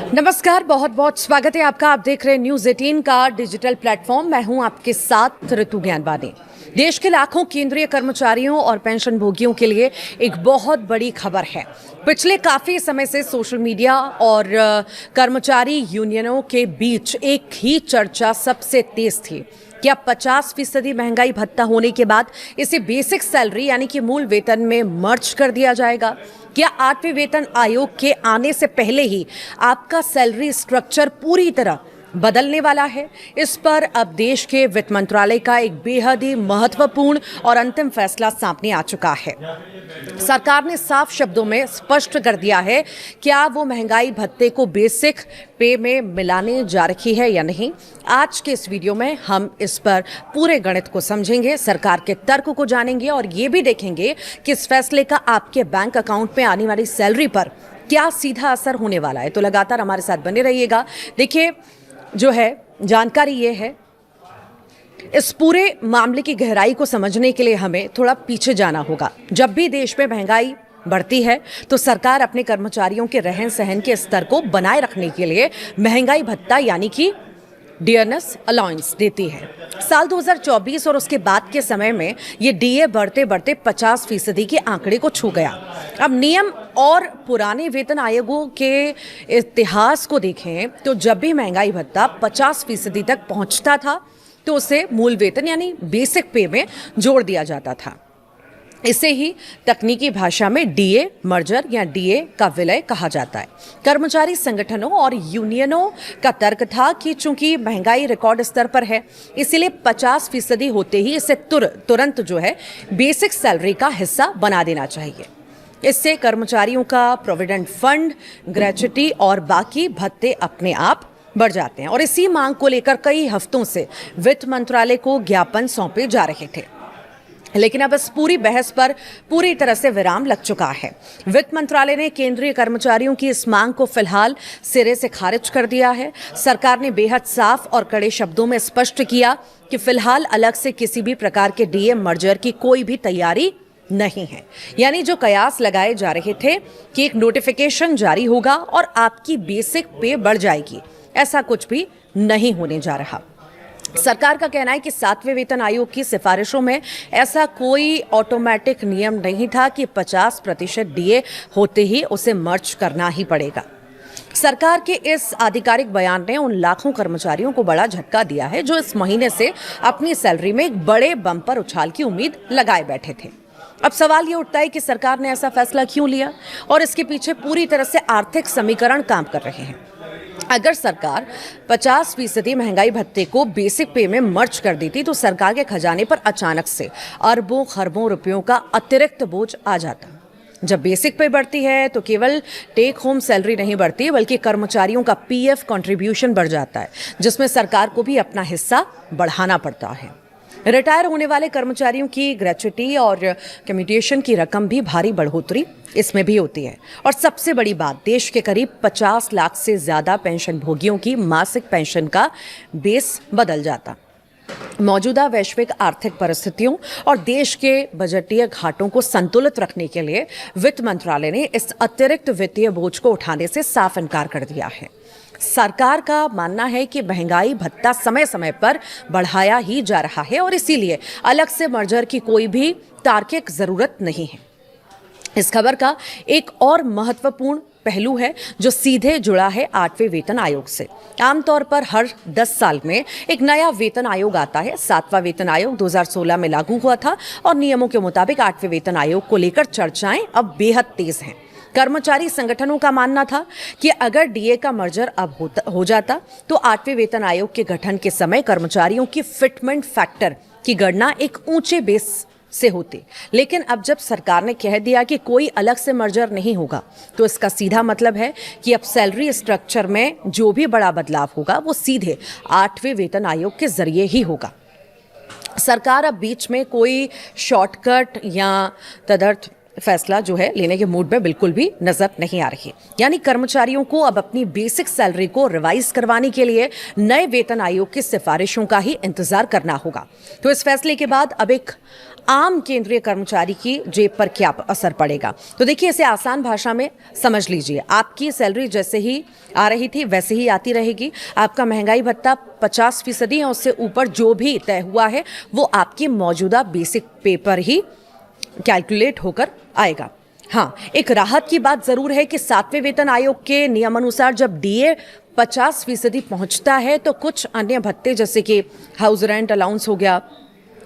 नमस्कार, बहुत बहुत स्वागत है आपका। आप देख रहे हैं न्यूज़ 18 का डिजिटल प्लेटफॉर्म। मैं हूं आपके साथ ऋतु ज्ञानवानी। देश के लाखों केंद्रीय कर्मचारियों और पेंशन भोगियों के लिए एक बहुत बड़ी खबर है। पिछले काफी समय से सोशल मीडिया और कर्मचारी यूनियनों के बीच एक ही चर्चा सबसे तेज थी कि अब 50% महंगाई भत्ता होने के बाद इसे बेसिक सैलरी यानी कि मूल वेतन में मर्ज कर दिया जाएगा। क्या 8वें वेतन आयोग के आने से पहले ही आपका सैलरी स्ट्रक्चर पूरी तरह बदलने वाला है? इस पर अब देश के वित्त मंत्रालय का एक बेहद ही महत्वपूर्ण और अंतिम फैसला सामने आ चुका है। सरकार ने साफ शब्दों में स्पष्ट कर दिया है क्या वो महंगाई भत्ते को बेसिक पे में मिलाने जा रही है या नहीं। आज के इस वीडियो में हम इस पर पूरे गणित को समझेंगे, सरकार के तर्क को जानेंगे और ये भी देखेंगे कि इस फैसले का आपके बैंक अकाउंट में आने वाली सैलरी पर क्या सीधा असर होने वाला है। तो लगातार हमारे साथ बने रहिएगा। देखिए, जो है जानकारी ये है, इस पूरे मामले की गहराई को समझने के लिए हमें थोड़ा पीछे जाना होगा। जब भी देश में महंगाई बढ़ती है तो सरकार अपने कर्मचारियों के रहन सहन के स्तर को बनाए रखने के लिए महंगाई भत्ता यानी कि डियरनेस अलाउंस देती है। साल 2024 और उसके बाद के समय में ये डीए बढ़ते बढ़ते 50% के आंकड़े को छू गया। अब नियम और पुराने वेतन आयोगों के इतिहास को देखें तो जब भी महंगाई भत्ता 50% तक पहुंचता था तो उसे मूल वेतन यानी बेसिक पे में जोड़ दिया जाता था। इसे ही तकनीकी भाषा में डीए मर्जर या डीए का विलय कहा जाता है। कर्मचारी संगठनों और यूनियनों का तर्क था कि चूंकि महंगाई रिकॉर्ड स्तर पर है इसीलिए 50% होते ही इसे तुरंत जो है बेसिक सैलरी का हिस्सा बना देना चाहिए। इससे कर्मचारियों का प्रोविडेंट फंड, ग्रेच्युटी और बाकी भत्ते अपने आप बढ़ जाते हैं। और इसी मांग को लेकर कई हफ्तों से वित्त मंत्रालय को ज्ञापन सौंपे जा रहे थे, लेकिन अब इस पूरी बहस पर पूरी तरह से विराम लग चुका है। वित्त मंत्रालय ने केंद्रीय कर्मचारियों की इस मांग को फिलहाल सिरे से खारिज कर दिया है। सरकार ने बेहद साफ और कड़े शब्दों में स्पष्ट किया कि फिलहाल अलग से किसी भी प्रकार के डीए मर्जर की कोई भी तैयारी नहीं है। यानी जो कयास लगाए जा रहे थे कि एक नोटिफिकेशन जारी होगा और आपकी बेसिक पे बढ़ जाएगी, ऐसा कुछ भी नहीं होने जा रहा। सरकार का कहना है कि 7वें वेतन आयोग की सिफारिशों में ऐसा कोई ऑटोमेटिक नियम नहीं था कि 50% डीए होते ही उसे मर्ज करना ही पड़ेगा। सरकार के इस आधिकारिक बयान ने उन लाखों कर्मचारियों को बड़ा झटका दिया है जो इस महीने से अपनी सैलरी में एक बड़े बम्पर उछाल की उम्मीद लगाए बैठे थे। अब सवाल ये उठता है कि सरकार ने ऐसा फैसला क्यों लिया और इसके पीछे पूरी तरह से आर्थिक समीकरण काम कर रहे हैं। अगर सरकार 50% महंगाई भत्ते को बेसिक पे में मर्ज कर देती तो सरकार के खजाने पर अचानक से अरबों खरबों रुपयों का अतिरिक्त बोझ आ जाता। जब बेसिक पे बढ़ती है तो केवल टेक होम सैलरी नहीं बढ़ती बल्कि कर्मचारियों का पीएफ कंट्रीब्यूशन बढ़ जाता है, जिसमें सरकार को भी अपना हिस्सा बढ़ाना पड़ता है। रिटायर होने वाले कर्मचारियों की ग्रेच्युटी और कम्यूटेशन की रकम भी भारी बढ़ोतरी इसमें भी होती है। और सबसे बड़ी बात, देश के करीब 50 लाख से ज्यादा पेंशन भोगियों की मासिक पेंशन का बेस बदल जाता। मौजूदा वैश्विक आर्थिक परिस्थितियों और देश के बजटीय घाटों को संतुलित रखने के लिए वित्त मंत्रालय ने इस अतिरिक्त वित्तीय बोझ को उठाने से साफ इनकार कर दिया है। सरकार का मानना है कि महंगाई भत्ता समय समय पर बढ़ाया ही जा रहा है और इसीलिए अलग से मर्जर की कोई भी तार्किक जरूरत नहीं है। इस खबर का एक और महत्वपूर्ण पहलू है जो सीधे जुड़ा है 8वें वेतन आयोग से। आमतौर पर हर 10 साल में एक नया वेतन आयोग आता है। 7वां वेतन आयोग 2016 में लागू हुआ था और नियमों के मुताबिक 8वें वेतन आयोग को लेकर चर्चाएं अब बेहद तेज हैं। कर्मचारी संगठनों का मानना था कि अगर डीए का मर्जर अब हो जाता तो 8वें वेतन आयोग के गठन के समय कर्मचारियों की फिटमेंट फैक्टर की गणना एक ऊंचे बेस से होती। लेकिन अब जब सरकार ने कह दिया कि कोई अलग से मर्जर नहीं होगा तो इसका सीधा मतलब है कि अब सैलरी स्ट्रक्चर में जो भी बड़ा बदलाव होगा वो सीधे 8वें वेतन आयोग के जरिए ही होगा। सरकार अब बीच में कोई शॉर्टकट या तदर्थ फैसला जो है लेने के मूड में बिल्कुल भी नजर नहीं आ रही। यानी कर्मचारियों को अब अपनी बेसिक सैलरी को रिवाइज करवाने के लिए नए वेतन आयोग की सिफारिशों का ही इंतजार करना होगा। तो इस फैसले के बाद अब एक आम केंद्रीय कर्मचारी की जेब पर क्या असर पड़ेगा, तो देखिए इसे आसान भाषा में समझ लीजिए। आपकी सैलरी जैसे ही आ रही थी वैसे ही आती रहेगी। आपका महंगाई भत्ता 50% या उससे ऊपर जो भी तय हुआ है वो आपकी मौजूदा बेसिक पे पर ही कैलकुलेट होकर आएगा। हाँ, एक राहत की बात जरूर है कि 7वें वेतन आयोग के नियमानुसार जब डीए 50% पहुंचता है तो कुछ अन्य भत्ते जैसे कि हाउस रेंट अलाउंस हो गया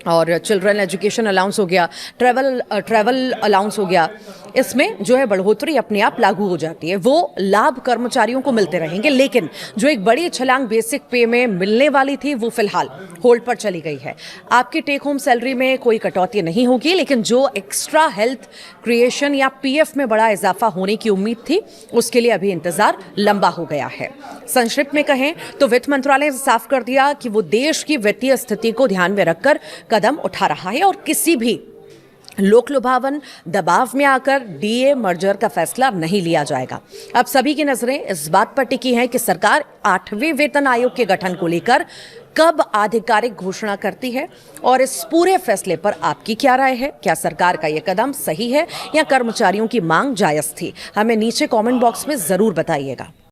और चिल्ड्रन एजुकेशन अलाउंस हो गया, ट्रैवल अलाउंस हो गया, इसमें जो है बढ़ोतरी अपने आप लागू हो जाती है। वो लाभ कर्मचारियों को मिलते रहेंगे, लेकिन जो एक बड़ी छलांग बेसिक पे में मिलने वाली थी वो फिलहाल होल्ड पर चली गई है। आपकी टेक होम सैलरी में कोई कटौती नहीं होगी, लेकिन जो एक्स्ट्रा हेल्थ क्रिएशन या पीएफ में बड़ा इजाफा होने की उम्मीद थी उसके लिए अभी इंतजार लंबा हो गया है। संक्षिप्त में कहें तो वित्त मंत्रालय ने साफ कर दिया कि वो देश की वित्तीय स्थिति को ध्यान में रखकर कदम उठा रहा है और किसी भी लोक लुभावन दबाव में आकर डीए मर्जर का फैसला नहीं लिया जाएगा। अब सभी की नजरें इस बात पर टिकी हैं कि सरकार 8वें वेतन आयोग के गठन को लेकर कब आधिकारिक घोषणा करती है और इस पूरे फैसले पर आपकी क्या राय है? क्या सरकार का यह कदम सही है या कर्मचारियों की मांग जायज थी? हमें नीचे कमेंट बॉक्स में जरूर बताइएगा।